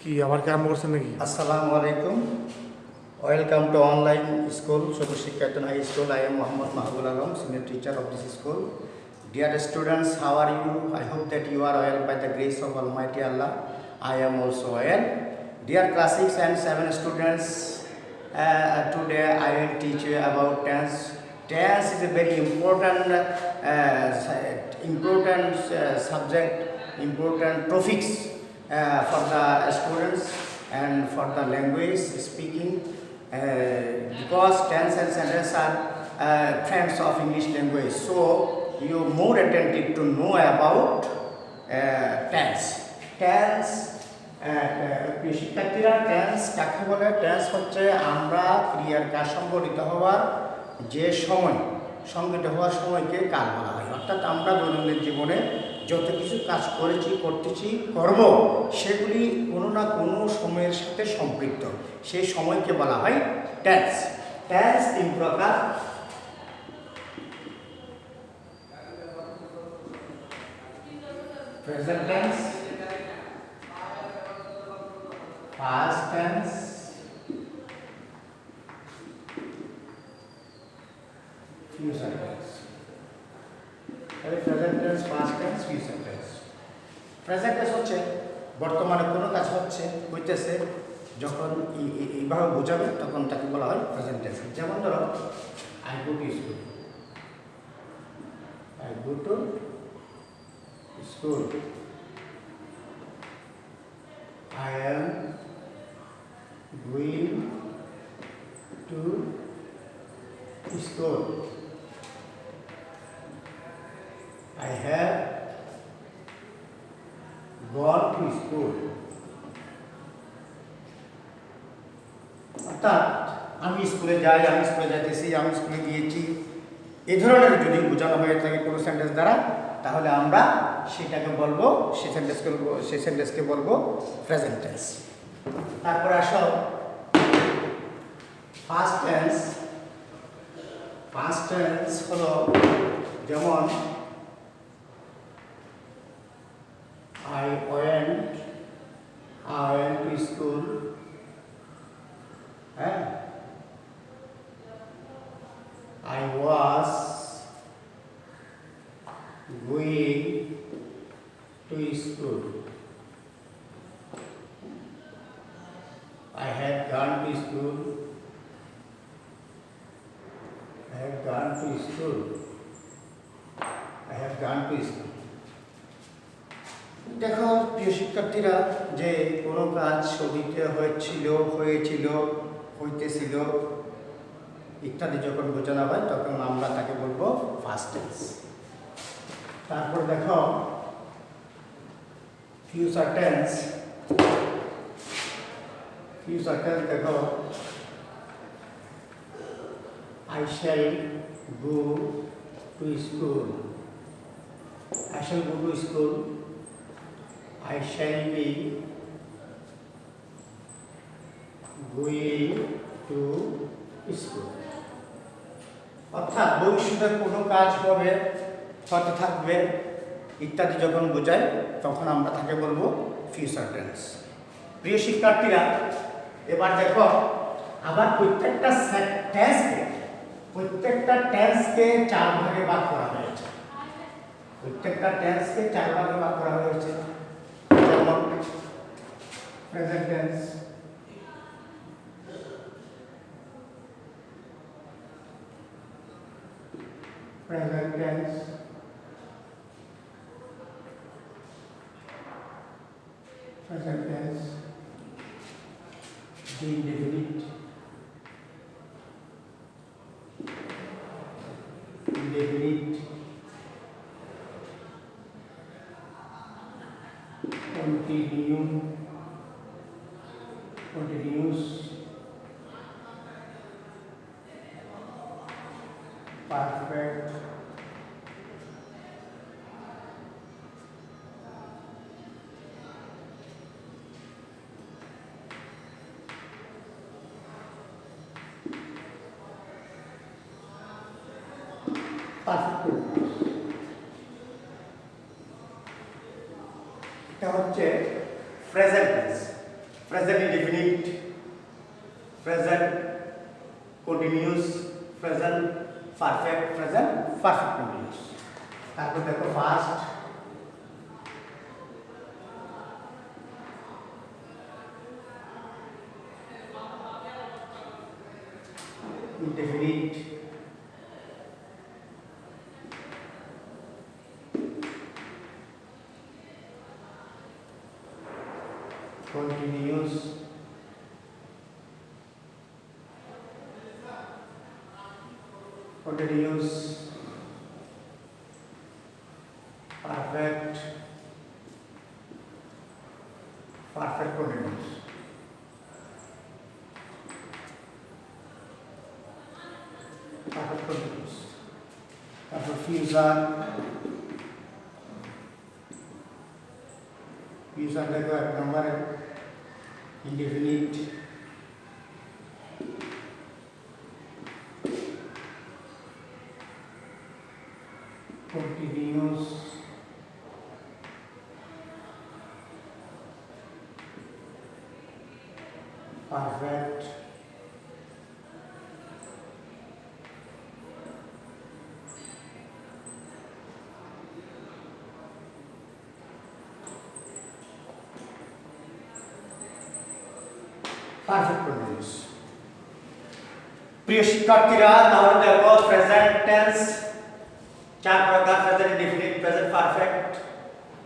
কি আবার কি আরম্ভ করছেন নাকি? Assalamu alaikum. Welcome to online school, Soto Shikhyatan High School. I am Muhammad Mahbul Alam, senior teacher of this school. Dear students, how are you? I hope that you are well by the grace of Almighty Allah. I am also well. Dear class 6 and 7 students, today I will teach you about tense. Tense is a very important subject, important topics for the students and for the language speaking, because tense and sentence are friends of English language. So you more attentive to know about tense. Tense শিক্ষার্থীরা tense কাকে বলে? Tense হচ্ছে আমরা ক্রিয়ার কাজ সংঘটিত হওয়ার যে সময়, সংঘটিত হওয়ার সময়কে কাল বলা হয়। অর্থাৎ আমরা দৈনন্দিন জীবনে যত কিছু কাজ করেছি, করতেছি, করব, সেগুলি কোনো না কোনো সময়ের সাথে সম্পৃক্ত, সেই সময়কে বলা হয় টেন্স। টেন্স তিন প্রকার: present tense, past tense, future tense. Present tense, past tense, future tense. Present tense হচ্ছে বর্তমানে কোনো কাজ হচ্ছে, হইতেছে, যখন এইভাবে বোঝাবে তখন তাকে বলা হয় প্রেজেন্ট টেন্স। যেমন ধরো, I go to school, I go to school, I am going to school. I have gone to school. অর্থাৎ আমি স্কুলে যাই, আমি স্কুলে যাইতেছি, আমি স্কুলে গিয়েছি, এই ধরনের যদি বোঝানো হয়ে থাকে কোনো সেন্টেন্স দ্বারা, তাহলে আমরা সেটাকে বলবো, সেই সেন্টেন্সকে বলবো প্রেজেন্ট টেন্স। তারপরে আসো পাস্ট টেন্স। পাস্ট টেন্স হলো যেমন I went to school, I was going to school, I had gone to school, I have gone to school, I have gone to school. দেখো প্রিয় শিক্ষার্থীরা, যে কোনো কাজ অতীতে হয়েছিল, হইতেছিল ইত্যাদি যখন বোঝানো হয় তখন আমরা তাকে বলবো পাস্ট টেন্স। তারপর দেখো ফিউচার টেন্স। ফিউচার টেন্স দেখো, I shall go to school, I shall go to school, I shall be going to school. অর্থাৎ ভবিষ্যতে কোনো কাজ হবে, হতে থাকবে ইত্যাদি যখন বোঝায় তখন আমরা তাকে বলবো ফিউচার টেন্স। প্রিয় শিক্ষার্থীরা, এবার দেখো আবার প্রত্যেকটা টেন্সকে 4 ভাগে ভাগ করা হয়েছে। প্রত্যেকটা টেন্সকে 4 ভাগে ভাগ করা হয়েছে। যেমন present tense, present tense, present tense, the indefinite, continuous, perfect, এটা হচ্ছে present tense. present indefinite, present continuous, present perfect, present perfect continuous। তারপর দেখো first, indefinite, continuous, continuous, perfect, perfect continuous। perfect continuous। তারপর ফিউচার, ফিউচার দেখো এক নম্বরে indefinite, continuous, perfect, perfect continuous। প্রিয় শিক্ষার্থীরা, তাহলে দেখো প্রেজেন্ট টেন্স চার প্রকার: present indefinite, present perfect,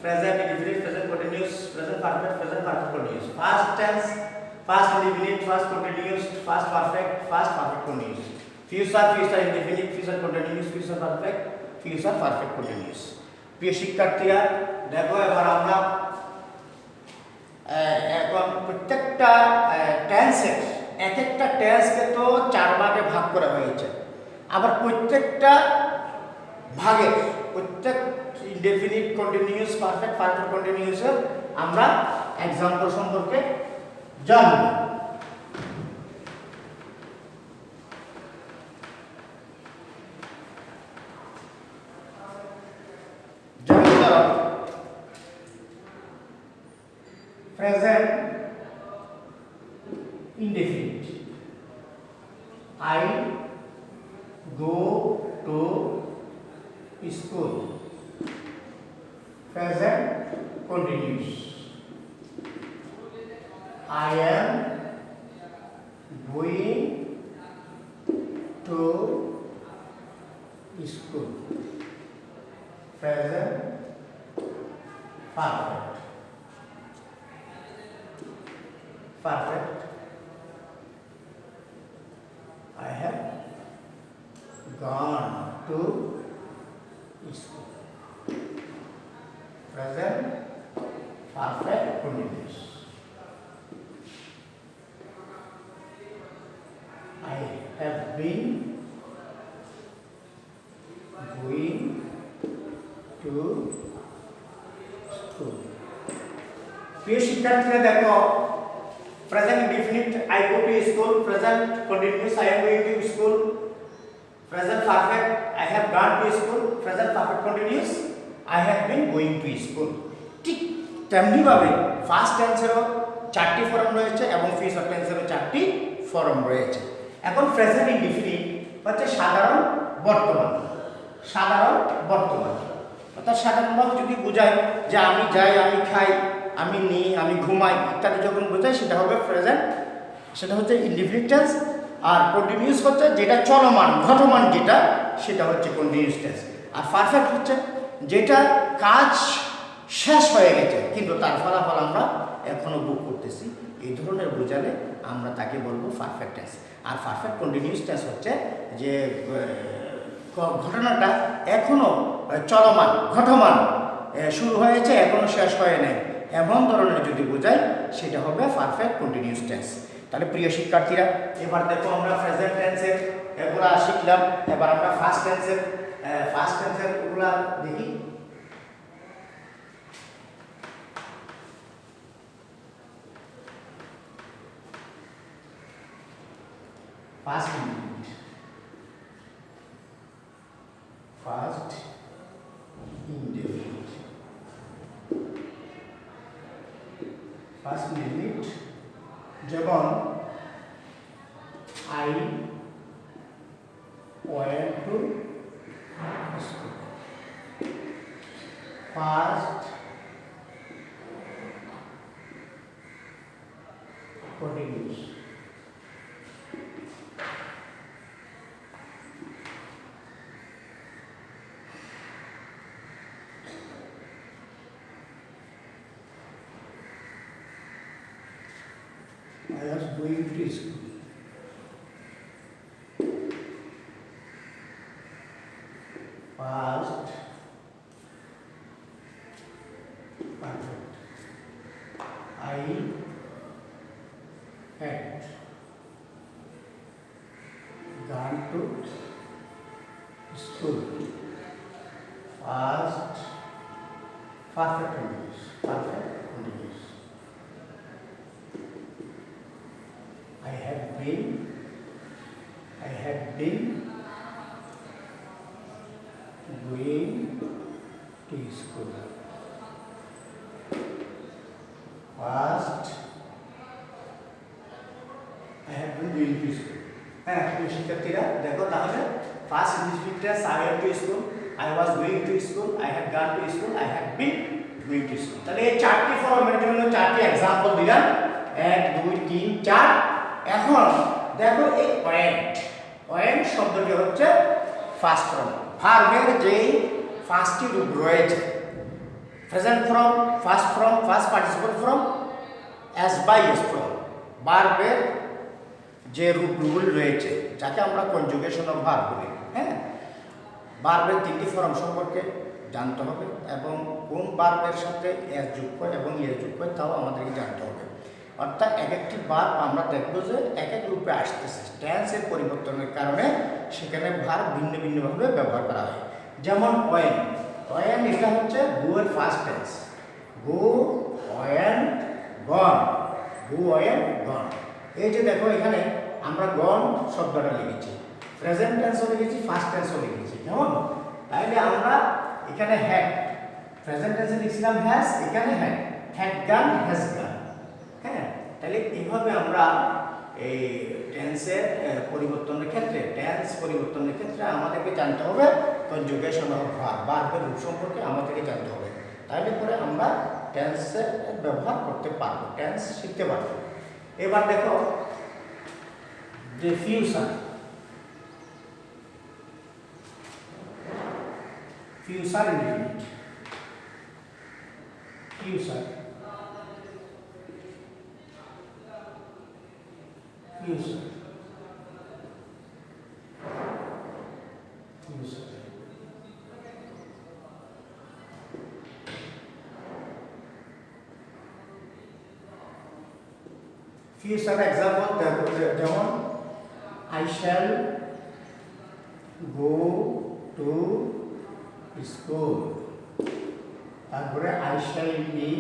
present indefinite, present continuous, present perfect, present perfect continuous. First tense first indefinite, first continuous, first perfect, first perfect continuous. Future future indefinite, future continuous, future perfect, future perfect continuous. প্রিয় শিক্ষার্থীরা, দেখো এবার আমরা এখন প্রত্যেকটা টেন্সের এক একটা টেন্সকে তো চার ভাগে ভাগ করা হয়েছে, আবার প্রত্যেকটা ভাগের প্রত্যেক ইনডেফিনিট, কন্টিনিউয়াস, পারফেক্ট, পারফেক্ট কন্টিনিউয়াসের আমরা এক্সাম্পল সম্পর্কে জানব। যেমন present indefinite, I go to school, present continuous, I am going to school, present perfect, perfect, I have gone to school, present perfect continuous, I have been going to school। প্রিয় শিক্ষার্থীরা, দেখো present indefinite, I go to school, present continuous, I am going to school, present perfect, I have gone to school, present perfect continuous, I have been going to school। ঠিক তেমনিভাবে first টেন্সেরও চারটি form রয়েছে এবং future টেন্সেরও চারটি form রয়েছে। এখন present indefinite হচ্ছে সাধারণ বর্তমান, সাধারণ বর্তমান অর্থাৎ সাধারণভাবে যদি বোঝায় যে আমি যাই, আমি খাই, আমি নিই, আমি ঘুমাই ইত্যাদি যখন বোঝায় সেটা হবে প্রেজেন্ট, সেটা হচ্ছে ইনডিফিনিট টেন্স। আর কন্টিনিউয়াস হচ্ছে যেটা চলমান, ঘটমান যেটা, সেটা হচ্ছে কন্টিনিউয়াস টেন্স। আর পারফেক্ট হচ্ছে যেটা কাজ শেষ হয়ে গেছে কিন্তু তার ফলাফল আমরা এখনো ভোগ করতেছি, এই ধরনের বোঝালে আমরা তাকে বলবো পারফেক্ট টেন্স। আর পারফেক্ট কন্টিনিউয়াস টেন্স হচ্ছে যে ঘটনাটা এখনো চলমান, ঘটমান, শুরু হয়েছে এখনো শেষ হয় নাই, এমন ধরনের যদি বোঝাই সেটা হবে পারফেক্ট কন্টিনিউয়াস টেন্স। তাহলে প্রিয় শিক্ষার্থীরা, এবার দেখো আমরা প্রেজেন্ট টেন্সের এগুলা শিখলাম, এবার আমরা ফার্স্ট টেন্সের এগুলা দেখি। First indefinite, first indefinite, first indefinite, যেমন I went to school. Past continuous. I was going to school. Past perfect. I had gone to school. Past perfect continuous. Perfect continuous. I have been going to school. Past I have been going to school. হ্যাঁ শিক্ষার্থীরা দেখো তাহলে first English tense I went to school, I was going to school, I had gone to school, I had been going to school. তাহলে এই চারটি ফর্মের জন্য চারটি एग्जांपल দিলাম 1 2 3 4। এখন দেখো এই পয়েন্ট শব্দটি হচ্ছে ফার্স্ট ফর্ম। ভার্বের যে পাঁচটি রূপ রয়েছে present form, first form, first participle form, S by S form, ভার্বের যে রূপগুলো রয়েছে যাকে আমরা কনজুগেশন অফ ভার্ব বলি। হ্যাঁ, ভার্বের তিনটি ফর্ম সম্পর্কে জানতে হবে এবং কোন ভার্বের সাথে এস যুক্ত এবং এস যুক্ত তাও আমাদেরকে জানতে হবে। অর্থাৎ এক একটি ভার্ব আমরা দেখব যে এক এক রূপে আসতেছে, টেন্সের পরিবর্তনের কারণে সেখানে ভার্ব ভিন্ন ভিন্নভাবে ব্যবহার করা হয়। যেমন ওয়েন এটা হচ্ছে গো এর first tense, go when gone, go when গন। এই যে দেখো এখানে আমরা গন শব্দটা লিখেছি, প্রেজেন্ট টেন্সও লিখেছি, ফার্স্ট টেন্সও লিখেছি। কেমন? তাইলে আমরা এখানে হ্যাড, প্রেজেন্ট টেন্সে লিখছিলাম হ্যাজ, এখানে হ্যাড গান, হ্যাজ গান। হ্যাঁ, তাহলে এইভাবে আমরা এই টেন্সের পরিবর্তনের ক্ষেত্রে, টেন্স পরিবর্তনের ক্ষেত্রে আমাদেরকে জানতে হবে কনজুগেশন অফ ভার্ব, ভার্বের রূপ সম্পর্কে আমাদেরকে জানতে হবে। তাহলে পরে আমরা টেন্সের ব্যবহার করতে পারবো, টেন্স শিখতে পারবো। এবার দেখো যে future, future indefinite, future future example যেমন I shall go to school, তারপরে I shall be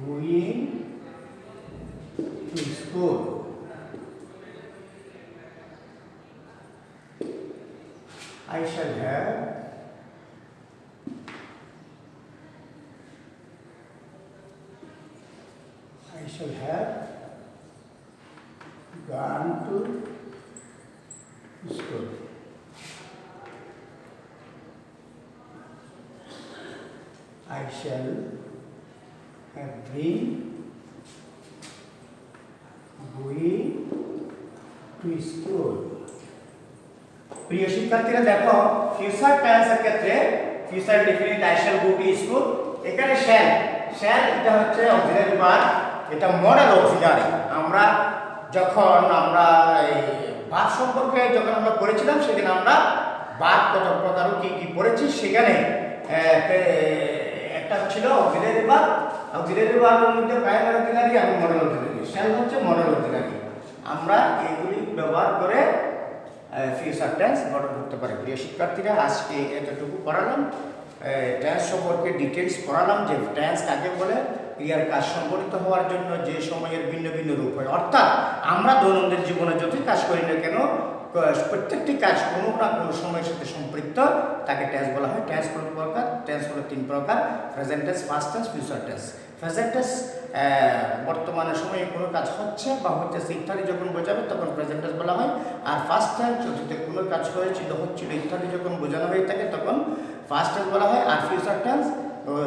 going to school, I shall have gone to school, I shall have been going to school। প্রিয় শিক্ষার্থীরা দেখো ফিউচার টেন্সের ক্ষেত্রে future definite I shall go to school, এখানে shall এটা হচ্ছে auxiliary verb, এটা মডেল অক্সিলারি। আমরা যখন এই ভার্ব সম্পর্কে যখন আমরা পড়েছিলাম সেখানে আমরা ভার্ব কত প্রকার কি কি পড়েছি, সেখানে একটা ছিল অক্সিলারি ভার্ব, অক্সিলারি ভার্বের মধ্যে প্রাইমারি অক্সিলারি এবং মডেল অক্সিলারি, শ্যাল হচ্ছে মডেল অক্সিলারি। আমরা এগুলি ব্যবহার করে ফিউচার টেন্স গঠন করতে পারি। প্রিয় শিক্ষার্থীরা আজকে এতটুকু পড়ালাম, টেন্স সম্পর্কে ডিটেলস পড়ালাম যে টেন্স কাকে বলে, ক্রিয়ার কাজ সংঘটিত হওয়ার জন্য যে সময়ের ভিন্ন ভিন্ন রূপ হয়। অর্থাৎ আমরা দৈনন্দিন জীবনে যতই কাজ করি না কেন প্রত্যেকটি কাজ কোনো না কোনো সময়ের সাথে সম্পৃক্ত, তাকে টেন্স বলা হয়। টেন্স কত প্রকার? টেন্স হলো তিন প্রকার, present tense, past tense, future tense. Present tense বর্তমানে সময়ে কোনো কাজ হচ্ছে বা হচ্ছে ইত্যাদি যখন বোঝাবে তখন প্রেজেন্ট টেন্স বলা হয়। আর ফার্স্ট টাইম অতীতে কোনো কাজ হয়েছিল হচ্ছিল ইত্যাদি যখন বোঝানো হয়ে থাকে তখন ফার্স্ট টেন্স বলা হয়। আর ফিউচার টেন্স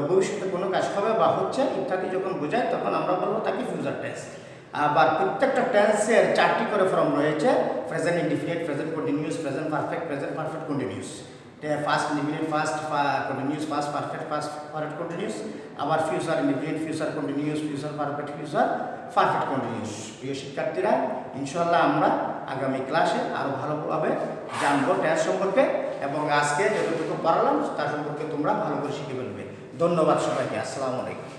ভবিষ্যতে কোনো কাজ হবে বা হচ্ছে ইত্যাদি যখন বোঝায় তখন আমরা বলবো তাকে ফিউচার টেন্স। আবার প্রত্যেকটা টেন্সের 4টি করে ফর্ম রয়েছে: present indefinite, present continuous, present perfect, present perfect continuous. First indefinite, first continuous, first perfect, first perfect continuous. আবার future indefinite, future continuous, future perfect, future perfect continuous. প্রিয় শিক্ষার্থীরা, ইনশাআল্লাহ আমরা আগামী ক্লাসে আরও ভালোভাবে জানবো টেন্স সম্পর্কে, এবং আজকে যতটুকু পারলাম তার সম্পর্কে তোমরা ভালো করে শিখে ফেলবে। ধন্যবাদ সবাইকে। আসসালামু আলাইকুম।